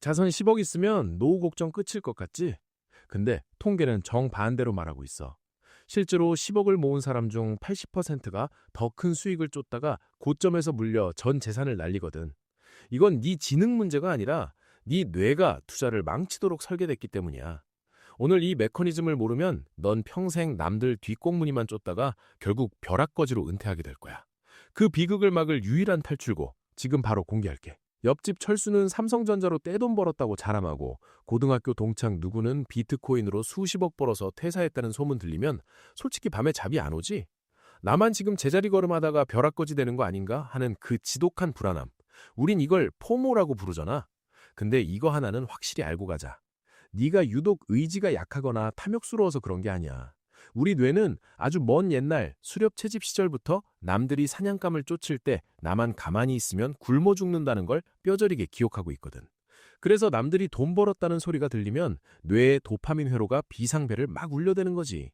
자선 10억 있으면 노후 걱정 끝일 것 같지? 근데 통계는 정반대로 말하고 있어. 실제로 10억을 모은 사람 중 80%가 더 큰 수익을 쫓다가 고점에서 물려 전 재산을 날리거든. 이건 네 지능 문제가 아니라 네 뇌가 투자를 망치도록 설계됐기 때문이야. 오늘 이 메커니즘을 모르면 넌 평생 남들 뒷꽁무니만 쫓다가 결국 벼락거지로 은퇴하게 될 거야. 그 비극을 막을 유일한 탈출구, 지금 바로 공개할게. 옆집 철수는 삼성전자로 떼돈 벌었다고 자랑하고 고등학교 동창 누구는 비트코인으로 수십억 벌어서 퇴사했다는 소문 들리면 솔직히 밤에 잠이 안 오지? 나만 지금 제자리 걸음하다가 벼락거지 되는 거 아닌가 하는 그 지독한 불안함. 우린 이걸 포모라고 부르잖아. 근데 이거 하나는 확실히 알고 가자. 네가 유독 의지가 약하거나 탐욕스러워서 그런 게 아니야. 우리 뇌는 아주 먼 옛날 수렵 채집 시절부터 남들이 사냥감을 쫓을 때 나만 가만히 있으면 굶어 죽는다는 걸 뼈저리게 기억하고 있거든. 그래서 남들이 돈 벌었다는 소리가 들리면 뇌의 도파민 회로가 비상벨을 막 울려대는 거지.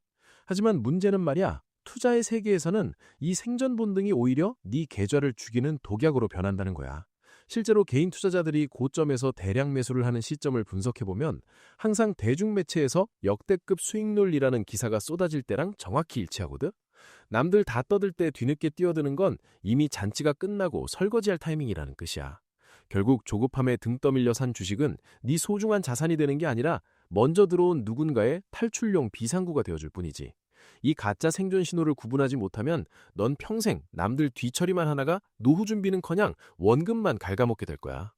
하지만 문제는 말이야. 투자의 세계에서는 이 생존 본능이 오히려 네 계좌를 죽이는 독약으로 변한다는 거야. 실제로 개인 투자자들이 고점에서 대량 매수를 하는 시점을 분석해보면 항상 대중매체에서 역대급 수익률이라는 기사가 쏟아질 때랑 정확히 일치하거든. 남들 다 떠들 때 뒤늦게 뛰어드는 건 이미 잔치가 끝나고 설거지할 타이밍이라는 뜻이야. 결국 조급함에 등 떠밀려 산 주식은 네 소중한 자산이 되는 게 아니라 먼저 들어온 누군가의 탈출용 비상구가 되어줄 뿐이지. 이 가짜 생존 신호를 구분하지 못하면 넌 평생 남들 뒤처리만 하다가 노후 준비는커녕 원금만 갉아먹게 될 거야.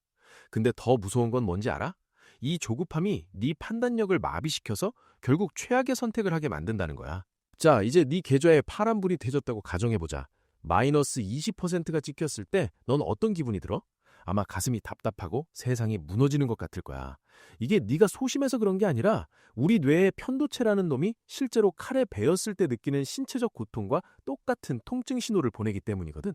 근데 더 무서운 건 뭔지 알아? 이 조급함이 네 판단력을 마비시켜서 결국 최악의 선택을 하게 만든다는 거야. 자, 이제 네 계좌에 파란불이 되졌다고 가정해보자. 마이너스 20%가 찍혔을 때 넌 어떤 기분이 들어? 아마 가슴이 답답하고 세상이 무너지는 것 같을 거야. 이게 네가 소심해서 그런 게 아니라 우리 뇌의 편도체라는 놈이 실제로 칼에 베었을 때 느끼는 신체적 고통과 똑같은 통증 신호를 보내기 때문이거든.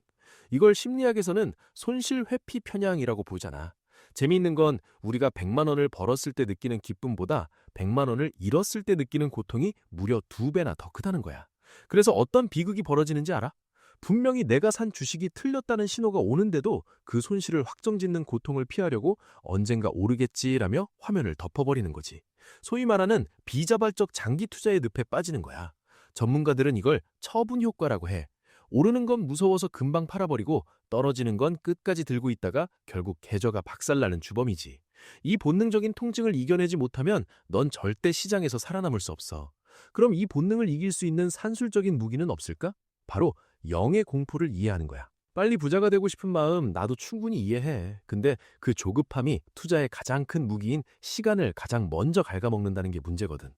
이걸 심리학에서는 손실 회피 편향이라고 보잖아. 재미있는 건 우리가 100만 원을 벌었을 때 느끼는 기쁨보다 100만 원을 잃었을 때 느끼는 고통이 무려 2배나 더 크다는 거야. 그래서 어떤 비극이 벌어지는지 알아? 분명히 내가 산 주식이 틀렸다는 신호가 오는데도 그 손실을 확정짓는 고통을 피하려고 언젠가 오르겠지라며 화면을 덮어버리는 거지. 소위 말하는 비자발적 장기 투자의 늪에 빠지는 거야. 전문가들은 이걸 처분 효과라고 해. 오르는 건 무서워서 금방 팔아버리고 떨어지는 건 끝까지 들고 있다가 결국 계좌가 박살나는 주범이지. 이 본능적인 통증을 이겨내지 못하면 넌 절대 시장에서 살아남을 수 없어. 그럼 이 본능을 이길 수 있는 산술적인 무기는 없을까? 바로 영의 공포를 이해하는 거야. 빨리 부자가 되고 싶은 마음 나도 충분히 이해해. 근데 그 조급함이 투자의 가장 큰 무기인 시간을 가장 먼저 갉아먹는다는 게 문제거든.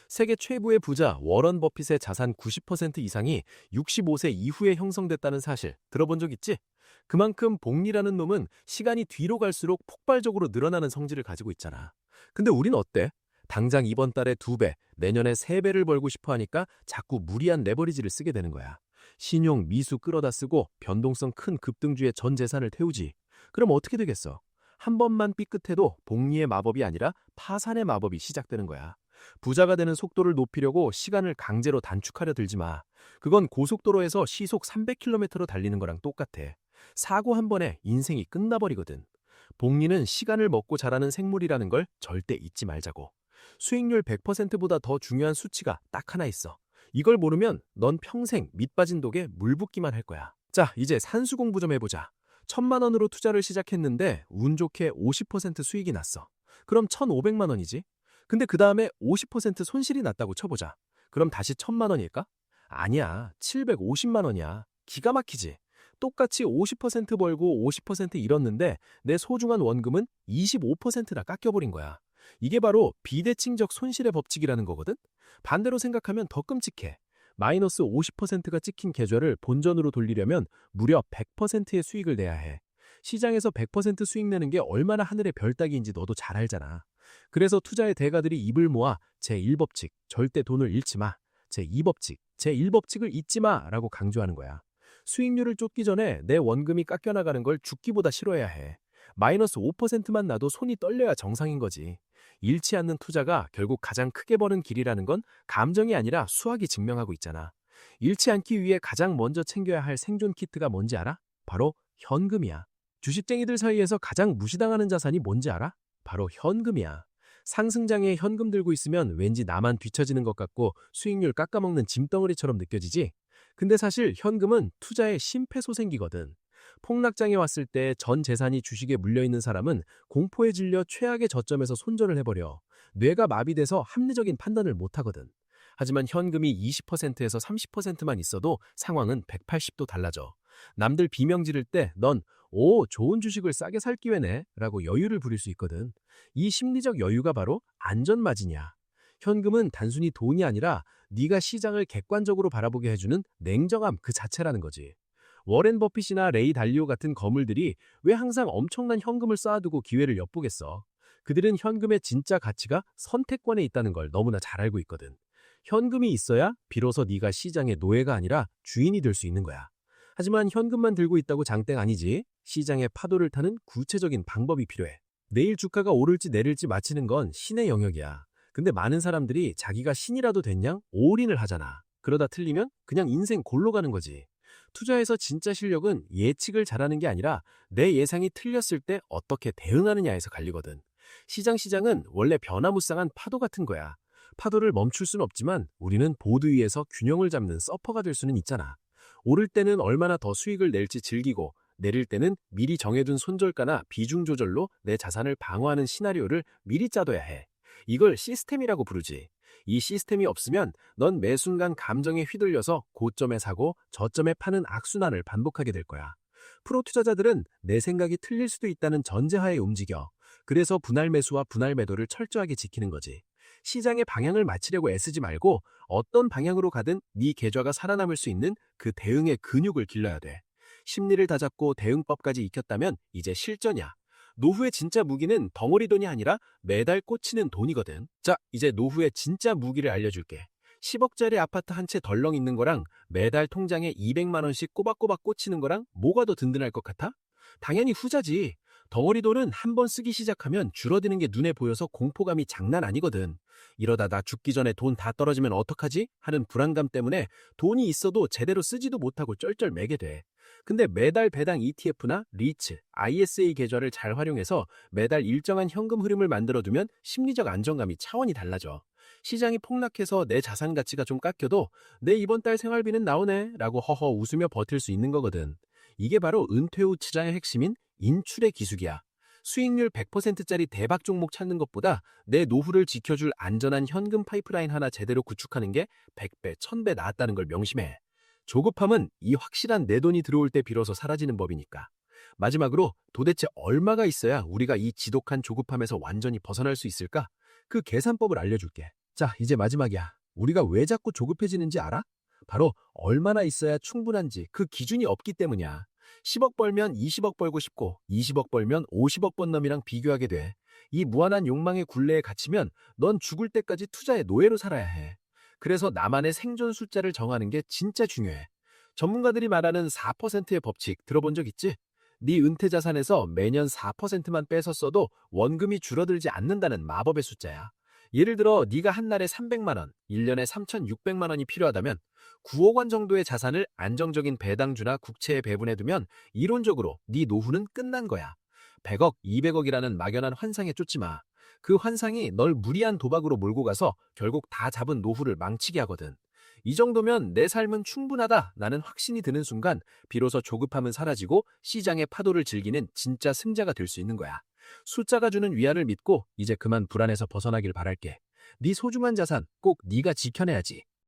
세계 최고의 부자 워런 버핏의 자산 90% 이상이 65세 이후에 형성됐다는 사실 들어본 적 있지? 그만큼 복리라는 놈은 시간이 뒤로 갈수록 폭발적으로 늘어나는 성질을 가지고 있잖아. 근데 우린 어때? 당장 이번 달에 2배, 내년에 3배를 벌고 싶어 하니까 자꾸 무리한 레버리지를 쓰게 되는 거야. 신용, 미수 끌어다 쓰고 변동성 큰 급등주에 전 재산을 태우지. 그럼 어떻게 되겠어? 한 번만 삐끗해도 복리의 마법이 아니라 파산의 마법이 시작되는 거야. 부자가 되는 속도를 높이려고 시간을 강제로 단축하려 들지 마. 그건 고속도로에서 시속 300km로 달리는 거랑 똑같아. 사고 한 번에 인생이 끝나버리거든. 복리는 시간을 먹고 자라는 생물이라는 걸 절대 잊지 말자고. 수익률 100%보다 더 중요한 수치가 딱 하나 있어. 이걸 모르면 넌 평생 밑빠진 독에 물 붓기만 할 거야. 자, 이제 산수 공부 좀 해보자. 1,000만 원으로 투자를 시작했는데 운 좋게 50% 수익이 났어. 그럼 1,500만 원이지. 근데 그 다음에 50% 손실이 났다고 쳐보자. 그럼 다시 1,000만 원일까? 아니야, 750만 원이야. 기가 막히지. 똑같이 50% 벌고 50% 잃었는데 내 소중한 원금은 25%나 깎여버린 거야. 이게 바로 비대칭적 손실의 법칙이라는 거거든? 반대로 생각하면 더 끔찍해. 마이너스 50%가 찍힌 계좌를 본전으로 돌리려면 무려 100%의 수익을 내야 해. 시장에서 100% 수익 내는 게 얼마나 하늘의 별 따기인지 너도 잘 알잖아. 그래서 투자의 대가들이 입을 모아 제1법칙, 절대 돈을 잃지 마. 제2법칙, 제1법칙을 잊지 마 라고 강조하는 거야. 수익률을 쫓기 전에 내 원금이 깎여나가는 걸 죽기보다 싫어야 해. 마이너스 5%만 나도 손이 떨려야 정상인 거지. 잃지 않는 투자가 결국 가장 크게 버는 길이라는 건 감정이 아니라 수학이 증명하고 있잖아. 잃지 않기 위해 가장 먼저 챙겨야 할 생존 키트가 뭔지 알아? 바로 현금이야. 주식쟁이들 사이에서 가장 무시당하는 자산이 뭔지 알아? 바로 현금이야. 상승장에 현금 들고 있으면 왠지 나만 뒤처지는 것 같고 수익률 깎아먹는 짐덩어리처럼 느껴지지? 근데 사실 현금은 투자의 심폐소생기거든. 폭락장에 왔을 때 전 재산이 주식에 물려있는 사람은 공포에 질려 최악의 저점에서 손절을 해버려. 뇌가 마비돼서 합리적인 판단을 못하거든. 하지만 현금이 20%에서 30%만 있어도 상황은 180도 달라져. 남들 비명 지를 때 넌 오, 좋은 주식을 싸게 살 기회네 라고 여유를 부릴 수 있거든. 이 심리적 여유가 바로 안전마진이야. 현금은 단순히 돈이 아니라 네가 시장을 객관적으로 바라보게 해주는 냉정함 그 자체라는 거지. 워렌 버핏이나 레이 달리오 같은 거물들이 왜 항상 엄청난 현금을 쌓아두고 기회를 엿보겠어. 그들은 현금의 진짜 가치가 선택권에 있다는 걸 너무나 잘 알고 있거든. 현금이 있어야 비로소 네가 시장의 노예가 아니라 주인이 될 수 있는 거야. 하지만 현금만 들고 있다고 장땡 아니지. 시장의 파도를 타는 구체적인 방법이 필요해. 내일 주가가 오를지 내릴지 맞히는 건 신의 영역이야. 근데 많은 사람들이 자기가 신이라도 됐냐 올인을 하잖아. 그러다 틀리면 그냥 인생 골로 가는 거지. 투자에서 진짜 실력은 예측을 잘하는 게 아니라 내 예상이 틀렸을 때 어떻게 대응하느냐에서 갈리거든. 시장은 원래 변화무쌍한 파도 같은 거야. 파도를 멈출 순 없지만 우리는 보드 위에서 균형을 잡는 서퍼가 될 수는 있잖아. 오를 때는 얼마나 더 수익을 낼지 즐기고 내릴 때는 미리 정해둔 손절가나 비중 조절로 내 자산을 방어하는 시나리오를 미리 짜둬야 해. 이걸 시스템이라고 부르지. 이 시스템이 없으면 넌 매 순간 감정에 휘둘려서 고점에 사고 저점에 파는 악순환을 반복하게 될 거야. 프로 투자자들은 내 생각이 틀릴 수도 있다는 전제하에 움직여. 그래서 분할 매수와 분할 매도를 철저하게 지키는 거지. 시장의 방향을 맞추려고 애쓰지 말고 어떤 방향으로 가든 네 계좌가 살아남을 수 있는 그 대응의 근육을 길러야 돼. 심리를 다잡고 대응법까지 익혔다면 이제 실전이야. 노후의 진짜 무기는 덩어리 돈이 아니라 매달 꽂히는 돈이거든. 자, 이제 노후의 진짜 무기를 알려줄게. 10억짜리 아파트 한 채 덜렁 있는 거랑 매달 통장에 200만 원씩 꼬박꼬박 꽂히는 거랑 뭐가 더 든든할 것 같아? 당연히 후자지. 덩어리 돈은 한 번 쓰기 시작하면 줄어드는 게 눈에 보여서 공포감이 장난 아니거든. 이러다 나 죽기 전에 돈 다 떨어지면 어떡하지? 하는 불안감 때문에 돈이 있어도 제대로 쓰지도 못하고 쩔쩔매게 돼. 근데 매달 배당 ETF나 리츠, ISA 계좌를 잘 활용해서 매달 일정한 현금 흐름을 만들어두면 심리적 안정감이 차원이 달라져. 시장이 폭락해서 내 자산 가치가 좀 깎여도 내 이번 달 생활비는 나오네 라고 허허 웃으며 버틸 수 있는 거거든. 이게 바로 은퇴 후 투자의 핵심인 인출의 기술이야. 수익률 100%짜리 대박 종목 찾는 것보다 내 노후를 지켜줄 안전한 현금 파이프라인 하나 제대로 구축하는 게 100배, 1000배 낫다는 걸 명심해. 조급함은 이 확실한 내 돈이 들어올 때 비로소 사라지는 법이니까. 마지막으로 도대체 얼마가 있어야 우리가 이 지독한 조급함에서 완전히 벗어날 수 있을까? 그 계산법을 알려줄게. 자, 이제 마지막이야. 우리가 왜 자꾸 조급해지는지 알아? 바로 얼마나 있어야 충분한지 그 기준이 없기 때문이야. 10억 벌면 20억 벌고 싶고 20억 벌면 50억 번 놈이랑 비교하게 돼. 이 무한한 욕망의 굴레에 갇히면 넌 죽을 때까지 투자의 노예로 살아야 해. 그래서 나만의 생존 숫자를 정하는 게 진짜 중요해. 전문가들이 말하는 4%의 법칙 들어본 적 있지? 네 은퇴 자산에서 매년 4%만 빼서 써도 원금이 줄어들지 않는다는 마법의 숫자야. 예를 들어 네가 한 달에 300만 원, 1년에 3,600만 원이 필요하다면 9억 원 정도의 자산을 안정적인 배당주나 국채에 배분해두면 이론적으로 네 노후는 끝난 거야. 100억, 200억이라는 막연한 환상에 쫓지 마. 그 환상이 널 무리한 도박으로 몰고 가서 결국 다 잡은 노후를 망치게 하거든. 이 정도면 내 삶은 충분하다 나는 확신이 드는 순간 비로소 조급함은 사라지고 시장의 파도를 즐기는 진짜 승자가 될 수 있는 거야. 숫자가 주는 위안을 믿고 이제 그만 불안해서 벗어나길 바랄게. 네 소중한 자산 꼭 네가 지켜내야지.